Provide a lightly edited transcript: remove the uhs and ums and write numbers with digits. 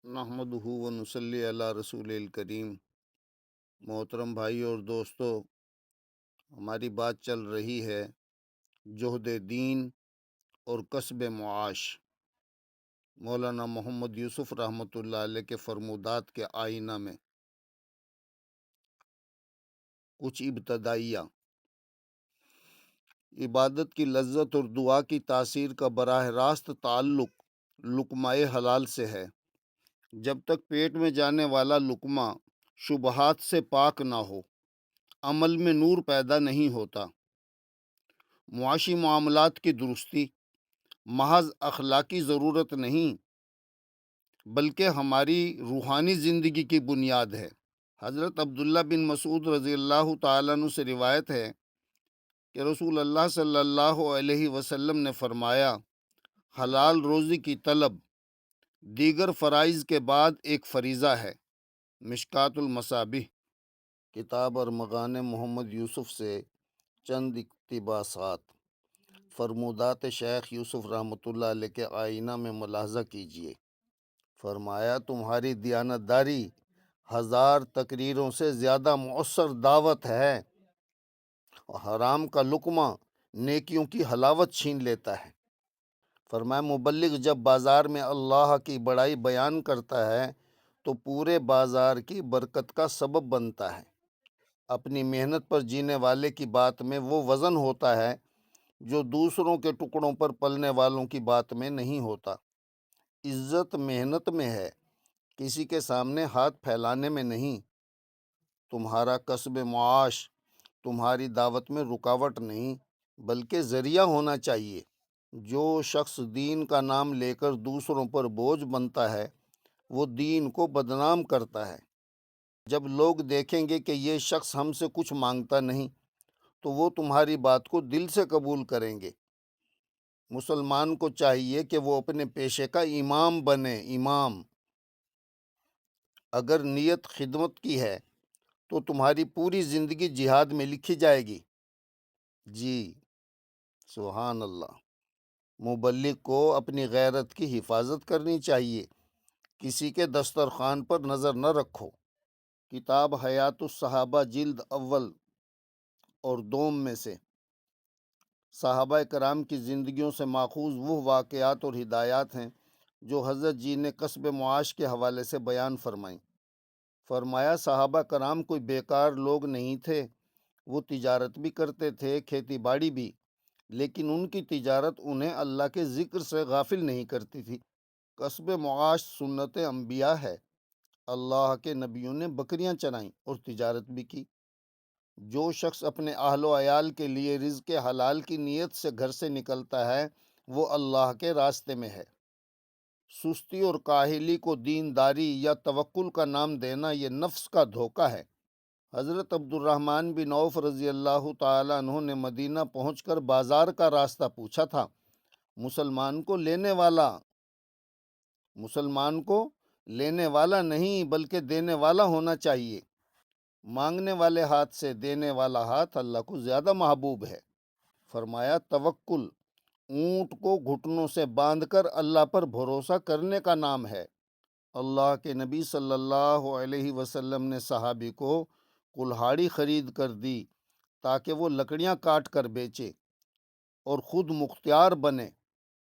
نحمدہ و نصلی علی رسول الکریم۔ محترم بھائی اور دوستو، ہماری بات چل رہی ہے جہد دین اور کسب معاش۔ مولانا محمد یوسف رحمۃ اللہ علیہ کے فرمودات کے آئینہ میں کچھ ابتدائیہ۔ عبادت کی لذت اور دعا کی تاثیر کا براہ راست تعلق لقمۂ حلال سے ہے۔ جب تک پیٹ میں جانے والا لقمہ شبہات سے پاک نہ ہو، عمل میں نور پیدا نہیں ہوتا۔ معاشی معاملات کی درستی محض اخلاقی ضرورت نہیں، بلکہ ہماری روحانی زندگی کی بنیاد ہے۔ حضرت عبداللہ بن مسعود رضی اللہ تعالیٰ عنہ سے روایت ہے کہ رسول اللہ صلی اللہ علیہ وسلم نے فرمایا، حلال روزی کی طلب دیگر فرائض کے بعد ایک فریضہ ہے۔ مشکوٰۃ المصابیح۔ کتاب ارمغان محمد یوسف سے چند اقتباسات۔ فرمودات شیخ یوسف رحمۃ اللہ علیہ کے آئینہ میں ملاحظہ کیجیے۔ فرمایا، تمہاری دیانتداری 1000 تقریروں سے زیادہ مؤثر دعوت ہے۔ حرام کا لقمہ نیکیوں کی حلاوت چھین لیتا ہے۔ فرمایا، مبلغ جب بازار میں اللہ کی بڑائی بیان کرتا ہے تو پورے بازار کی برکت کا سبب بنتا ہے۔ اپنی محنت پر جینے والے کی بات میں وہ وزن ہوتا ہے جو دوسروں کے ٹکڑوں پر پلنے والوں کی بات میں نہیں ہوتا۔ عزت محنت میں ہے، کسی کے سامنے ہاتھ پھیلانے میں نہیں۔ تمہارا کسب معاش تمہاری دعوت میں رکاوٹ نہیں، بلکہ ذریعہ ہونا چاہیے۔ جو شخص دین کا نام لے کر دوسروں پر بوجھ بنتا ہے، وہ دین کو بدنام کرتا ہے۔ جب لوگ دیکھیں گے کہ یہ شخص ہم سے کچھ مانگتا نہیں، تو وہ تمہاری بات کو دل سے قبول کریں گے۔ مسلمان کو چاہیے کہ وہ اپنے پیشے کا امام بنے۔ امام اگر نیت خدمت کی ہے تو تمہاری پوری زندگی جہاد میں لکھی جائے گی۔ جی سبحان اللہ۔ مبلغ کو اپنی غیرت کی حفاظت کرنی چاہیے، کسی کے دسترخوان پر نظر نہ رکھو۔ کتاب حیات الصحابہ جلد اول اور دوم میں سے صحابہ کرام کی زندگیوں سے ماخوذ وہ واقعات اور ہدایات ہیں جو حضرت جی نے کسب معاش کے حوالے سے بیان فرمائیں۔ فرمایا، صحابہ کرام کوئی بیکار لوگ نہیں تھے، وہ تجارت بھی کرتے تھے، کھیتی باڑی بھی، لیکن ان کی تجارت انہیں اللہ کے ذکر سے غافل نہیں کرتی تھی۔ کسب معاش سنت انبیاء ہے۔ اللہ کے نبیوں نے بکریاں چرائیں اور تجارت بھی کی۔ جو شخص اپنے اہل و عیال کے لیے رزق حلال کی نیت سے گھر سے نکلتا ہے، وہ اللہ کے راستے میں ہے۔ سستی اور کاہلی کو دینداری یا توکل کا نام دینا یہ نفس کا دھوکہ ہے۔ حضرت عبد الرحمن بن عوف رضی اللہ تعالیٰ عنہ نے مدینہ پہنچ کر بازار کا راستہ پوچھا تھا۔ مسلمان کو لینے والا نہیں بلکہ دینے والا ہونا چاہیے۔ مانگنے والے ہاتھ سے دینے والا ہاتھ اللہ کو زیادہ محبوب ہے۔ فرمایا، توکل اونٹ کو گھٹنوں سے باندھ کر اللہ پر بھروسہ کرنے کا نام ہے۔ اللہ کے نبی صلی اللہ علیہ وسلم نے صحابی کو کلہاڑی خرید کر دی تاکہ وہ لکڑیاں کاٹ کر بیچے اور خود مختار بنے۔